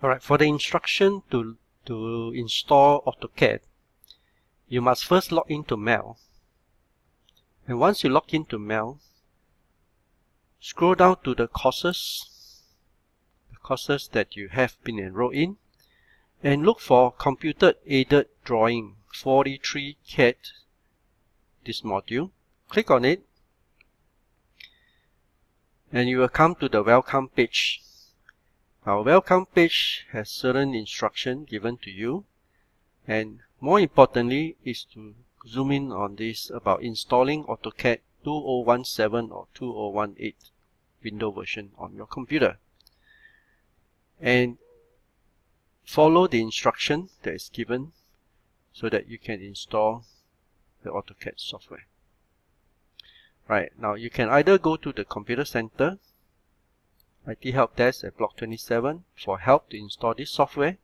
Alright, for the instruction to install AutoCAD, you must first log into Mail. And once you log into Mail, scroll down to the courses that you have been enrolled in, and look for Computer Aided Drawing 43 CAD, this module. Click on it, and you will come to the welcome page. Our welcome page has certain instruction given to you, and more importantly is to zoom in on this about installing AutoCAD 2017 or 2018 window version on your computer, and follow the instruction that is given so that you can install the AutoCAD software. Right, now you can either go to the Computer Center, IT Help Desk at Block 27 for help to install this software,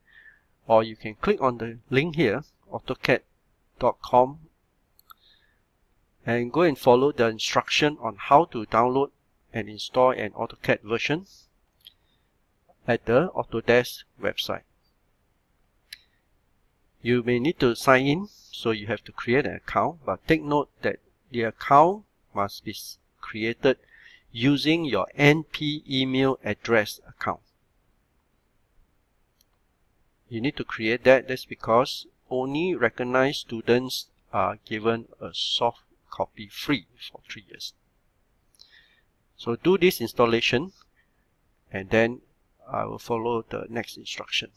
or you can click on the link here, AutoCAD.com, and go and follow the instruction on how to download and install an AutoCAD version at the Autodesk website. You may need to sign in, so you have to create an account, but take note that the account must be created using your NP email address account. You need to create that. That's because only recognized students are given a soft copy free for 3 years. So do this installation, and then I will follow the next instruction.